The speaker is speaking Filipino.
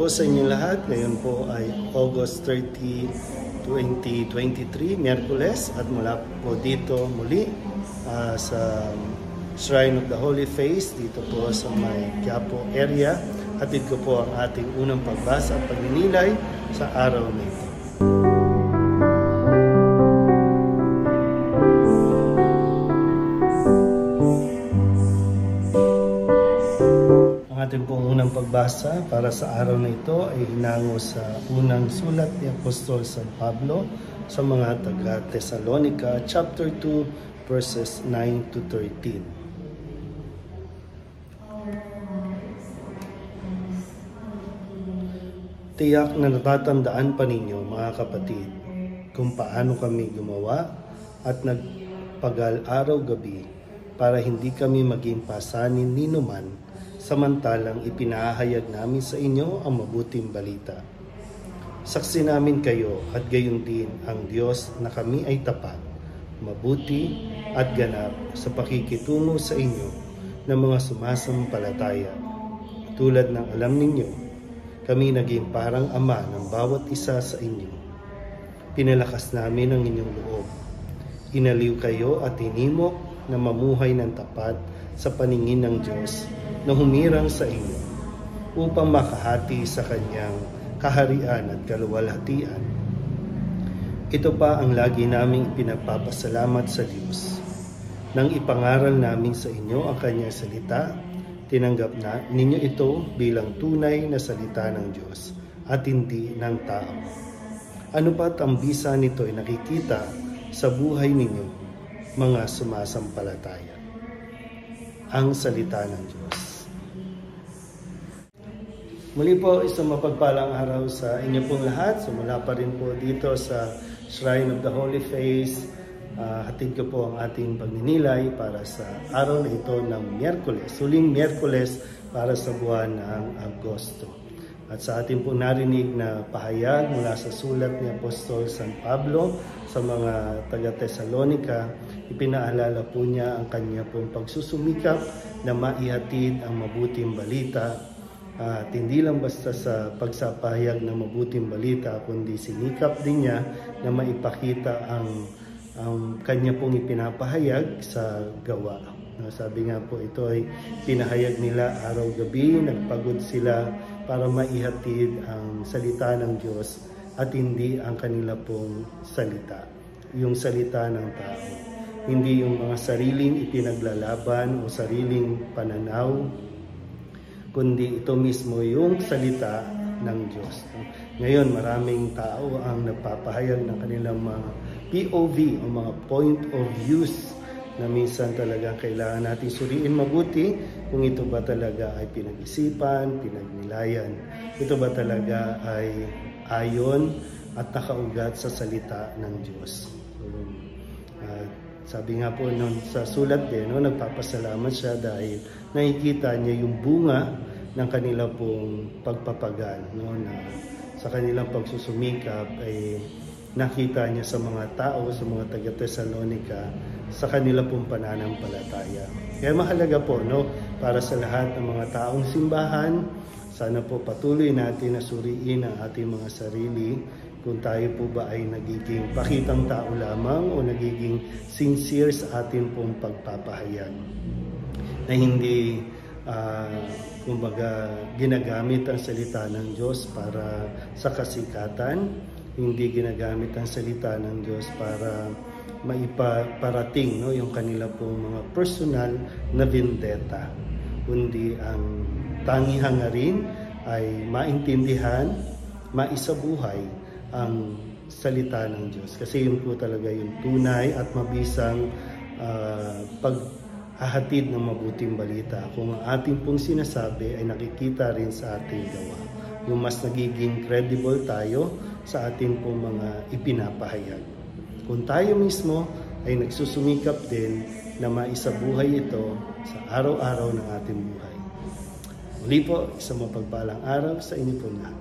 po sa inyong lahat. Ngayon po ay August 30, 2023, Miyerkules, at mula po dito muli sa Shrine of the Holy Face dito po sa may Quiapo area. Hatid ko po ang ating unang pagbasa at pagninilay sa araw na ito. Ating pong unang pagbasa para sa araw na ito ay hinango sa unang sulat ni Apostol San Pablo sa mga taga-Tesalonica, chapter 2, verses 9 to 13. Tiyak na natatandaan pa ninyo, mga kapatid, kung paano kami gumawa at nagpagal araw-gabi para hindi kami maging pasanin ni numan, samantalang ipinahayag namin sa inyo ang mabuting balita. Saksi namin kayo at gayon din ang Diyos na kami ay tapat, mabuti at ganap sa pakikitungo sa inyo ng mga sumasampalataya. Tulad ng alam ninyo, kami naging parang ama ng bawat isa sa inyo. Pinalakas namin ang inyong loob. Inaliw kayo at hinimok na mamuhay ng tapat sa paningin ng Diyos na humirang sa inyo upang makahati sa kanyang kaharian at kaluwalhatian. Ito pa ang lagi naming pinagpapasalamat sa Diyos. Nang ipangaral namin sa inyo ang kanyang salita, tinanggap na ninyo ito bilang tunay na salita ng Diyos at hindi ng tao. Ano pa't ang bisa nito ay nakikita sa buhay ninyo, mga sumasampalataya. Ang salita ng Diyos. Muli po, isang mapagpalang araw sa inyo pong lahat. Mula pa rin po dito sa Shrine of the Holy Face. Hatid ko po ang ating pagninilay para sa araw na ito ng Miyerkules. Huling Miyerkules para sa buwan ng Agosto. At sa ating po narinig na pahayag mula sa sulat ni Apostol San Pablo sa mga taga-Tesalonica, ipinaalala po niya ang kanya pong pagsusumikap na maihatid ang mabuting balita. At hindi lang basta sa pagsapahayag ng mabuting balita, kundi sinikap din niya na maipakita ang kanya pong ipinapahayag sa gawa. Sabi nga po, ito ay pinahayag nila araw-gabi, nagpagod sila para maihatid ang salita ng Diyos at hindi ang kanila pong salita, yung salita ng tao. Hindi yung mga sariling ipinaglalaban o sariling pananaw, kundi ito mismo yung salita ng Diyos. Ngayon, maraming tao ang nagpapahayag ng kanilang mga POV o mga point of views na minsan talagang kailangan natin suriin mabuti kung ito ba talaga ay pinag-isipan, pinagnilayan. Ito ba talaga ay ayon at nakaugat sa salita ng Diyos. Sabi nga po nun sa sulat din, nagpapasalamat siya dahil nakikita niya yung bunga ng kanila pong pagpapagal. Na sa kanilang pagsusumikap ay nakita niya sa mga tao, sa mga taga-Tesalonica, sa kanila pong pananampalataya. Kaya mahalaga po, para sa lahat ng mga taong simbahan, sana po patuloy natin na suriin ang ating mga sarili kung tayo po ba ay nagiging pakitang tao lamang o nagiging sincere sa ating pong pagpapahayag. Na hindi, kumbaga, ginagamit ang salita ng Diyos para sa kasikatan, hindi ginagamit ang salita ng Diyos para maiparating yung kanila pong mga personal na vendetta, kundi ang tanging hangarin ay maintindihan, maisabuhay ang salita ng Diyos. Kasi yun po talaga yung tunay at mabisang paghahatid ng mabuting balita. Kung ang ating pong sinasabi ay nakikita rin sa ating gawa, yung mas nagiging credible tayo sa ating pong mga ipinapahayag. Kung tayo mismo ay nagsusumikap din na maisabuhay ito sa araw-araw ng ating buhay. Muli po, isang mapagpalang araw sa inyo po lahat.